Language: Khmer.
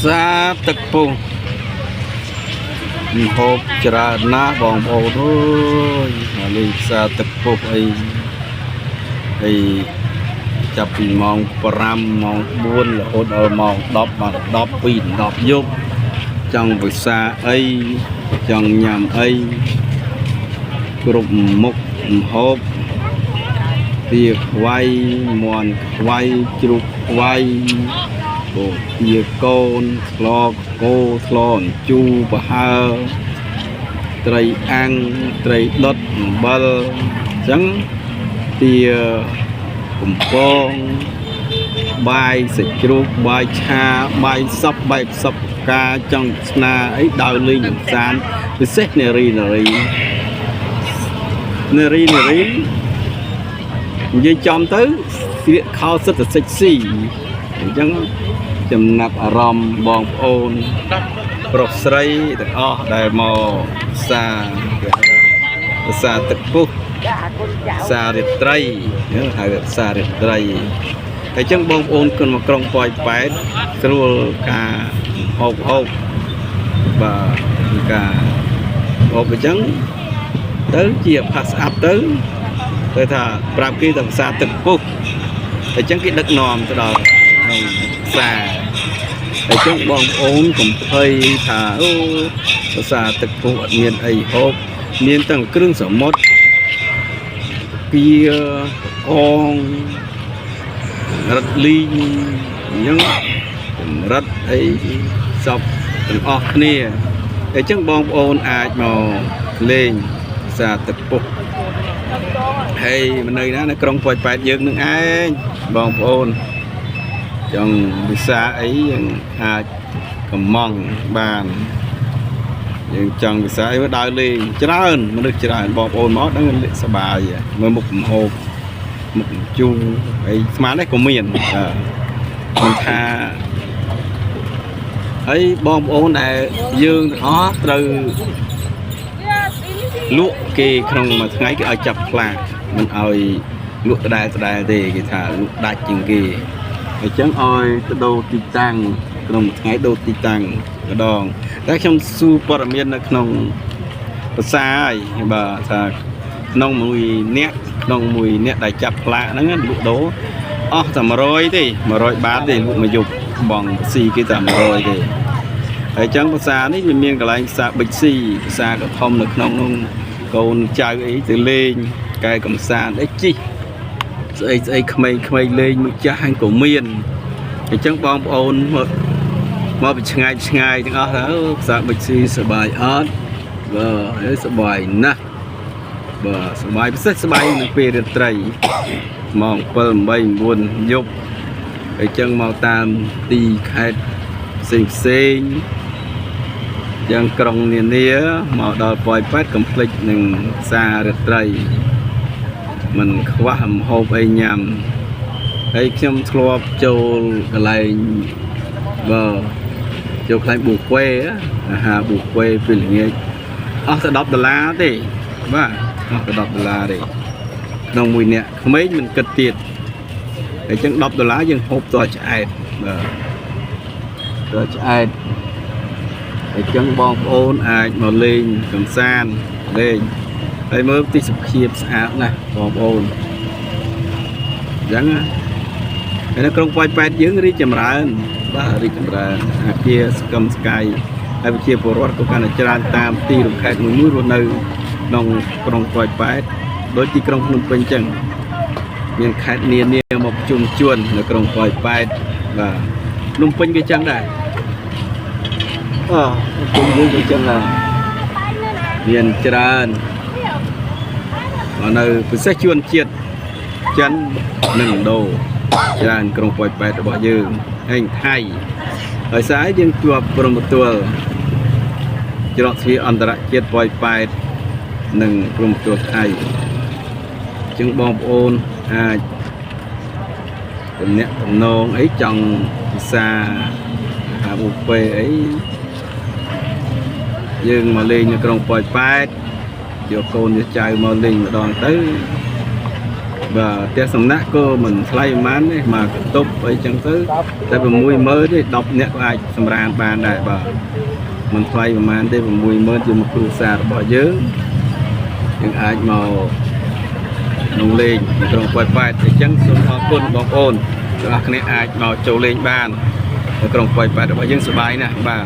xaទឹកពុះហូបច្រើនណាស់បងប្អូនអើយលេងផ្សារទឹកពុះអីចាប់ពីម៉ោង5ម៉ោង4រហូតដល់ម៉ោង10បាទ12 10យប់ចង់ពិសាអីចង់ញ៉ាំអីគ្រប់មុខម្ហូបទាខ្វៃមាន់ខ្វៃជ្រូកខ្វៃពោទាកូនស្លគោស្លអញ្ជូរប្រហើត្រីអាំងត្រីដុតអំបិលអញ្ចឹងទាកំពងបាយសាច់ជ្រូកបាយឆាបាយសពបាយផ្សព្វផ្កាចង់ស្នាអីដើរលេងកម្សាន្តពិសេសនារីនិយាយចំទៅស្លៀកខោសិតតែសិចស៊ីអញ្ចឹងចំណាប់អារម្មណ៍បងប្អូនប្រុសស្រីទាំងអស់ដែលមកភាសាទឹកពុះភាសារាត្រីហៅភាសារាត្រីហើយចឹងបងប្អូនគុណមកក្រុងប៉ោយប៉ែតស្រួលការហូបបាទការហូបអញ្ចឹងទៅជាផាសអាប់ទៅថាប្រាប់គេថាភាសាទឹកពុះអញ្ចឹងគេដឹកនាំទៅដល់ក្នុងផ្សារហើយចឹងបងប្អូនកុំភ័យថាអូភាសាទឹកពុះអត់មានអីហូបមានទាំងគ្រឿងសមុទ្រពីកងរត់លីងអញ្ចឹងចម្រិតអីសពទាំងអស់គ្នាអញ្ចឹងបងប្អូនអាចមកលេងភាសាទឹកពុះហើយមិននៅណានៅក្រុងប៉ោយប៉ែតយើងនឹងឯងបងប្អូនចង់វិសាអីយើងអាចកំងបានយើងចង់វិសាអីមកដើរលេងច្រើនមនុស្សច្រើនបងប្អូនមកដឹងសប្បាយមើលមុខម្ហូបមុខជូរអីស្មាននេះក៏មានមិនថាហើយបងប្អូនដែលយើងទាំងអស់ត្រូវលក់គេក្នុងមួយថ្ងៃគេឲ្យចាប់ផ្លាកមិនឲ្យលក់ដដែលទេគេថាលក់ដាច់ជាងគេអញ្ចឹងឲ្យទៅដូរទីតាំងក្នុងមួយថ្ងៃដូរទីតាំងម្ដងតែខ្ញុំសួរព័ត៌មាននៅក្នុងភាសាហើយបាទថាក្នុងមួយអ្នកដែលចាប់ផ្លាកហ្នឹងលក់ដូរអស់តែ100ទេ100បាតទេលក់មួយយប់បងស៊ីគេតែ100ទេហើយចឹងភាសានេះវាមានកន្លែងភាសាបិចស៊ីភាសាកធំនៅក្នុងនោះកូនចៅអីទៅលេងកែកំសាន្តអីជីស្អីក្មេងលេងមួយចាស់ហ្នឹងក៏មានអញ្ចឹងបងប្អូនមកពីឆ្ងាយទាំងអស់ទៅភាសាបិចស៊ីសบายអត់បាទសบายណាស់បាទសบายពិសេសសบายនៅពេលរាត្រីម៉ោង7 8 9យប់អញ្ចឹងមកតាមទីខេត្តផ្សេងយ៉ាងក្រុងនានាមកដល់ប៉ោយប៉ែតកុំភ្លេចនឹងផ្សាររាត្រីមិនខ្វះម្ហូបអីញ៉ាំហើយខ្ញុំធ្លាប់ចូលកន្លែងចូលកន្លែងប៊ូហ្វេអាហារប៊ូហ្វេពេលល្ងាចអស់តែ$10ទេបាទអស់តែ$10ទេក្នុងមួយនាក់ក្មេងមិនគិតទៀតហើយចឹង$10យើងហូបតឆ្អែតបាទឆ្អែតហើយចឹងបងប្អូនអាចមកលេងកំសាន្តលេងហើយមើលទីសុខភាពស្អាតណាស់បងប្អូនអញ្ចឹងហើយនៅក្រុងប៉ោយប៉ែតយើងរីកចម្រើនបាទរីកចម្រើនអាគារសកម្មស្កាយហើយប្រជាពលរដ្ឋក៏កាន់តែច្រើនតាមទីរំខេតមួយរស់នៅក្នុងក្រុងប៉ោយប៉ែតដូចទីក្រុងភ្នំពេញអញ្ចឹងមានខេត្តនានាមកប្រជុំជួននៅក្រុងប៉ោយប៉ែតបាទភ្នំពេញក៏អញ្ចឹងដែរភ្នំពេញយើងក៏អញ្ចឹងដែរមានច្រើននៅពិសេសជួនជាតិចិននិងឥណ្ឌូច្រើនក្រុងប៉ោយប៉ែតរបស់យើងហើយថៃហើយស្អែកយើងជាប់ព្រំប្រទល់ច្រកទ្វារអន្តរជាតិប៉ោយប៉ែតនិងព្រំប្រទល់ថៃអញ្ចឹងបងប្អូនអាចទំនាក់ទំនងអីចង់ភាសាអាប៊ូហ្វេអីយើងមកលេងនៅក្រុងប៉ោយប៉ែតយកកូនយកចៅមកលេងម្ដងទៅ và theo sầm nát cô mình thay mán đấy mà tốt ấy chẳng thứ tại vì mùi mới đấy đọc nhẹ ai sầm ran bàn đại bà mình thay mán đây mà mùi mới chỉ một củ sà bỏ dướng những ai màu nông lên trong quay quay thì chẳng xuống hoa côn bóng ôn các này ai màu trâu lên bàn trong quay quay bỏ dướng sờ bài nè bà